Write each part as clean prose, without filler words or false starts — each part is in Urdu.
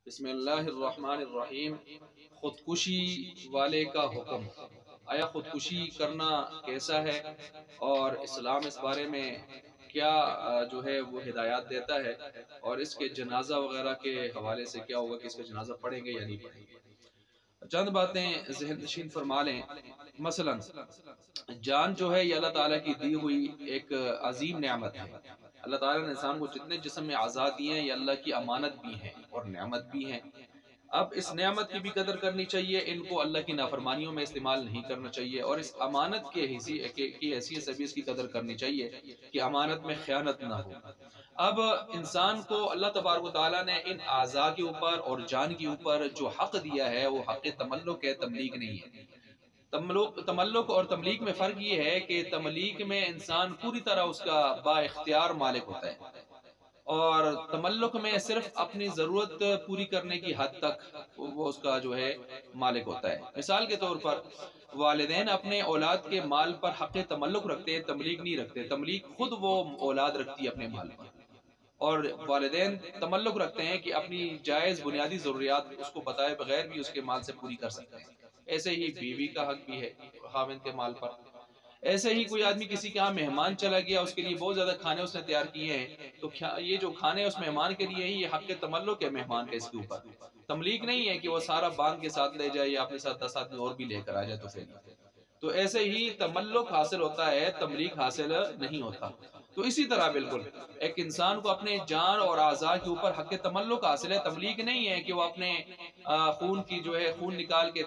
بسم اللہ الرحمن الرحیم۔ خودکشی والے کا حکم۔ آیا خودکشی کرنا کیسا ہے اور اسلام اس بارے میں کیا جو ہے وہ ہدایات دیتا ہے، اور اس کے جنازہ وغیرہ کے حوالے سے کیا ہوگا کہ اس کا جنازہ پڑھیں گے یا نہیں پڑھیں گے۔ چند باتیں ذہن نشین فرما لیں۔ مثلا جان جو ہے یہ اللہ تعالیٰ کی دی ہوئی ایک عظیم نعمت ہے۔ اللہ تعالیٰ نے انسان کو جتنے جسم میں اعضاء دیے ہیں یہ اللہ کی امانت بھی ہیں اور نعمت بھی ہیں۔ اب اس نعمت کی بھی قدر کرنی چاہیے، ان کو اللہ کی نافرمانیوں میں استعمال نہیں کرنا چاہیے، اور اس امانت کی حیثیت سے بھی اس کی قدر کرنی چاہیے کہ امانت میں خیانت نہ ہو۔ اب انسان کو اللہ تبارک و تعالیٰ نے ان اعضاء کے اوپر اور جان کے اوپر جو حق دیا ہے وہ حق تملک ہے، تملیک نہیں ہے۔ تملک اور تملیک میں فرق یہ ہے کہ تملیک میں انسان پوری طرح اس کا با اختیار مالک ہوتا ہے، اور تملک میں صرف اپنی ضرورت پوری کرنے کی حد تک وہ اس کا جو ہے مالک ہوتا ہے۔ مثال کے طور پر والدین اپنے اولاد کے مال پر حق تملک رکھتے ہیں، تملیک نہیں رکھتے۔ تملیک خود وہ اولاد رکھتی ہے اپنے مال پر، اور والدین تملک رکھتے ہیں کہ اپنی جائز بنیادی ضروریات اس کو بتائے بغیر بھی اس کے مال سے پوری کر سکتے ہیں۔ ایسے ہی بیوی کا حق بھی ہے خاوند کے مال پر۔ ایسے ہی کوئی آدمی کسی کے ہاں مہمان چلا گیا، اس کے لیے بہت زیادہ کھانے اس نے تیار کیے ہیں، تو یہ جو کھانے اس مہمان کے لیے ہی یہ حق تملک ہے مہمان کا اس کے اوپر۔ تملیک نہیں ہے کہ وہ سارا باندھ کے ساتھ لے جائے یا اپنے ساتھ 10 آدمی اور بھی لے کر آ جائے تو ایسے ہی تملک حاصل ہوتا ہے، تملیک حاصل نہیں ہوتا۔ تو اسی طرح بالکل ایک انسان کو اپنے جان اور اعضاء کے اوپر حق تملک حاصل ہے، تملیک نہیں ہے کہ وہ اپنے خون کی جو ہے خون نکال کے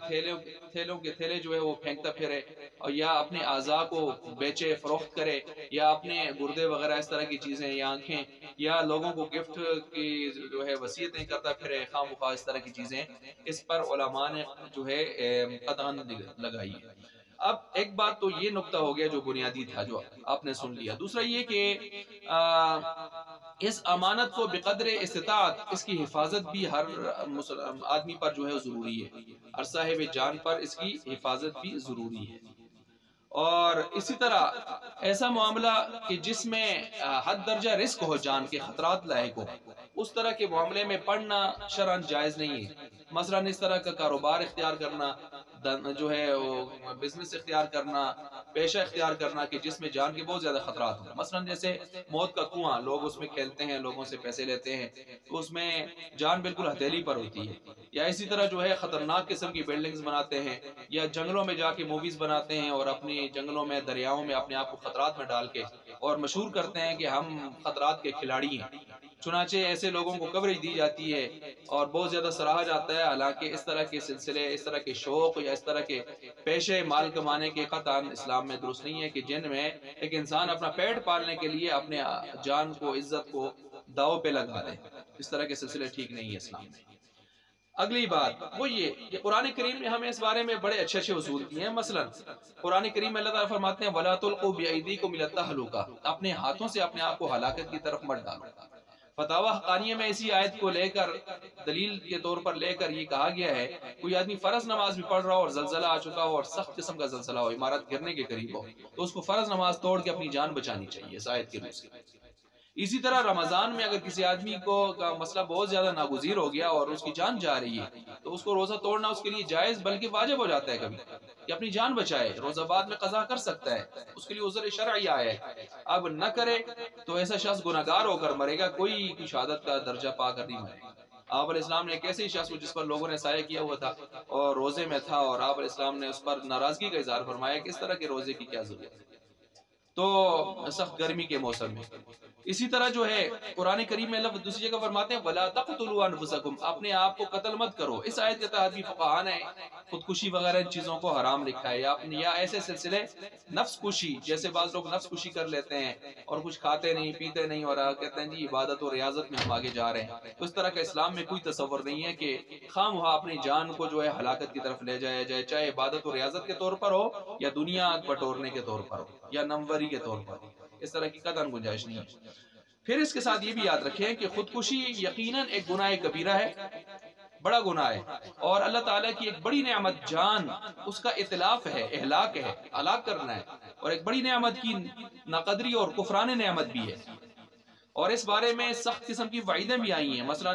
تھیلوں کے تھیلے جو ہے وہ پھینکتا پھرے، اور یا اپنے اعضاء کو بیچے فروخت کرے، یا اپنے گردے وغیرہ اس طرح کی چیزیں یا آنکھیں، یا لوگوں کو گفٹ کی جو ہے وصیتیں کرتا پھرے خواہ مخواہ اس طرح کی چیزیں۔ اس پر علماء نے جو ہے قطعاً لگائی ہے۔ اب ایک بات تو یہ نقطہ ہو گیا جو بنیادی تھا، جو آپ نے سن لیا۔ دوسرا یہ کہ اس امانت کو بقدر استطاعت اس کی حفاظت بھی ہر آدمی پر جو ہے ضروری ہے، ہر صاحب جان پر اس کی حفاظت بھی ضروری ہے۔ اور اسی طرح ایسا معاملہ کہ جس میں حد درجہ رسک ہو، جان کے خطرات لاحق ہو، اس طرح کے معاملے میں پڑھنا شرعاً جائز نہیں ہے۔ مثلا اس طرح کا کاروبار اختیار کرنا، جو ہے بزنس اختیار کرنا، پیشہ اختیار کرنا کہ جس میں جان کے بہت زیادہ خطرات ہوں۔ مثلا جیسے موت کا کنواں، لوگ اس میں کھیلتے ہیں، لوگوں سے پیسے لیتے ہیں، تو اس میں جان بالکل ہتھیلی پر ہوتی ہے۔ یا اسی طرح جو ہے خطرناک قسم کی بلڈنگز بناتے ہیں، یا جنگلوں میں جا کے موویز بناتے ہیں، اور اپنی جنگلوں میں دریاؤں میں اپنے آپ کو خطرات میں ڈال کے اور مشہور کرتے ہیں کہ ہم خطرات کے کھلاڑی ہیں۔ چنانچہ ایسے لوگوں کو کوریج دی جاتی ہے اور بہت زیادہ سراہا جاتا ہے، حالانکہ اس طرح کے سلسلے، اس طرح کے شوق یا اس طرح کے پیشے مال کمانے کے قطعاً اسلام میں درست نہیں ہے، کہ جن میں ایک انسان اپنا پیٹ پالنے کے لیے اپنے جان کو، عزت کو داؤ پہ لگا دے۔ اس طرح کے سلسلے ٹھیک نہیں ہے اسلام میں۔ اگلی بات وہ یہ کہ قرآن کریم نے ہمیں اس بارے میں بڑے اچھے اصول دیے ہیں۔ مثلا قرآن کریم میں اللہ تعالیٰ فرماتے ہیں وَلَا تُلْقُوا بِأَيْدِيكُمْ إِلَى التَّهْلُكَةِ، اپنے ہاتھوں سے اپنے آپ کو ہلاکت کی طرف مت ڈالو۔ فتاوی حقانیہ میں اسی آیت کو لے کر دلیل کے طور پر لے کر یہ کہا گیا ہے، کوئی آدمی فرض نماز بھی پڑھ رہا ہو اور زلزلہ آ چکا ہو اور سخت قسم کا زلزلہ ہو، عمارت گرنے کے قریب ہو، تو اس کو فرض نماز توڑ کے اپنی جان بچانی چاہیے اس آیت کے روح سے۔ اسی طرح رمضان میں اگر کسی آدمی کا مسئلہ بہت زیادہ ناگزیر ہو گیا اور اس کی جان جا رہی ہے، تو اس کو روزہ توڑنا اس کے لیے جائز بلکہ واجب ہو جاتا ہے کبھی، کہ اپنی جان بچائے، روزہ بعد میں قضا کر سکتا ہے، اس کے لیے عذر شرعی آیا ہے۔ اب نہ کرے تو ایسا شخص گناہگار ہو کر مرے گا، کوئی شہادت کا درجہ پا کر نہیں مرے گا۔ آپ علیہ السلام نے ایک ایسے شخص کو جس پر لوگوں نے سایہ کیا ہوا تھا اور روزے میں تھا، اور آپ علیہ السلام نے اس پر ناراضگی کا اظہار فرمایا کہ اس طرح کے روزے کی کیا ضرورت ہے، تو سخت گرمی کے موسم میں۔ اسی طرح جو ہے قرآن کریم میں اللہ دوسری جگہ فرماتے ہیں وَلَا تَقْتُلُوا أَنفُسَكُمْ، اپنے آپ کو قتل مت کرو۔ اس آیت کے تحت بھی فقہاء نے خودکشی وغیرہ ان چیزوں کو حرام لکھا ہے، یا ایسے سلسلے نفس کشی، جیسے بعض لوگ نفس کشی کر لیتے ہیں اور کچھ کھاتے نہیں پیتے نہیں اور کہتے ہیں جی عبادت و ریاضت میں ہم آگے جا رہے ہیں، تو اس طرح کا اسلام میں کوئی تصور نہیں ہے کہ خواہ مخواہ اپنی جان کو جو ہے ہلاکت کی طرف لے جایا جائے، چاہے عبادت و ریاضت کے طور پر ہو یا دنیا بٹورنے کے طور پر ہو یا نموری کے طور پر ہو، اس طرح کی قطعاً گنجائش نہیں ہے۔ پھر اس کے ساتھ یہ بھی یاد رکھیں کہ خودکشی یقیناً ایک گناہ کبیرہ ہے، بڑا گناہ ہے، اور اللہ تعالیٰ کی ایک بڑی نعمت جان، اس کا اتلاف ہے، اہلاک ہے، ہلاک کرنا ہے، اور ایک بڑی نعمت کی ناقدری اور کفران نعمت بھی ہے، اور اس بارے میں سخت قسم کی وعیدیں بھی آئی ہیں۔ مثلا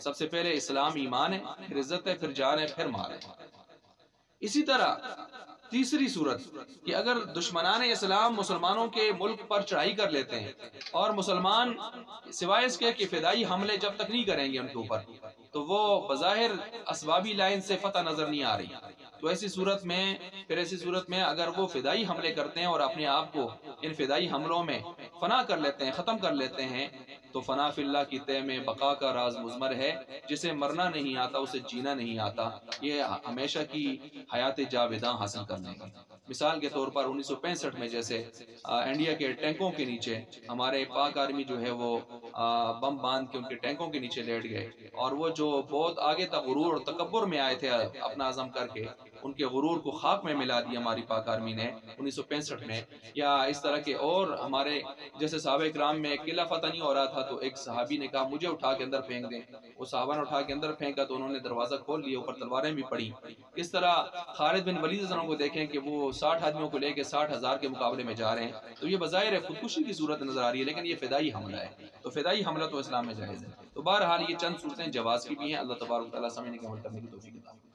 سب سے پہلے اسلام ایمان ہے، پھر عزت ہے، پھر جان ہے، پھر مال ہے۔ اسی طرح تیسری صورت کہ اگر دشمنان اسلام مسلمانوں کے ملک پر چڑھائی کر لیتے ہیں اور مسلمان سوائے اس کے کہ فدائی حملے جب تک نہیں کریں گے ان کے اوپر، تو وہ بظاہر اسبابی لائن سے فتح نظر نہیں آ رہی، تو ایسی صورت میں اگر وہ فدائی حملے کرتے ہیں اور اپنے آپ کو ان فدائی حملوں میں فنا کر لیتے ہیں، ختم کر لیتے ہیں، تو فنا فی اللہ کی طے میں بقا کا راز مضمر ہے۔ جسے مرنا نہیں آتا اسے جینا نہیں آتا، یہ ہمیشہ کی حیات جاویداں حاصل کرنے گا۔ مثال کے طور پر 1965 میں جیسے انڈیا کے ٹینکوں کے نیچے ہمارے پاک آرمی جو ہے وہ بم باندھ کے ان کے ٹینکوں کے نیچے لیٹ گئے، اور وہ جو بہت آگے تک غرور اور تکبر میں آئے تھے اپنا عزم کر کے، ان کے غرور کو خاک میں ملا دیا ہماری پاک آرمی نے 1965 میں۔ یا اس طرح کے اور ہمارے جیسے صحابہ کرام میں قلعہ فتح نہیں ہو رہا تھا تو ایک صحابی نے کہا مجھے اٹھا کے اندر پھینک دیں، وہ صحابہ نے اٹھا کے اندر پھینکا تو انہوں نے دروازہ کھول لیا، اوپر تلواریں بھی پڑی۔ اس طرح خالد بن ولید رضی اللہ عنہ کو دیکھیں کہ وہ 60 آدمیوں کو لے کے 60,000 کے مقابلے میں جا رہے ہیں، تو یہ بظاہر خودکشی کی صورت نظر آ رہی ہے، لیکن یہ فدائی حملہ ہے، تو فدائی حملہ تو اسلام میں جائز ہے۔ تو بہرحال یہ چند صورتیں جواز کی بھی ہیں۔ اللہ تبارک و تعالیٰ سمجھنے کے عمل کرنے کی توفیق عطا فرمائے۔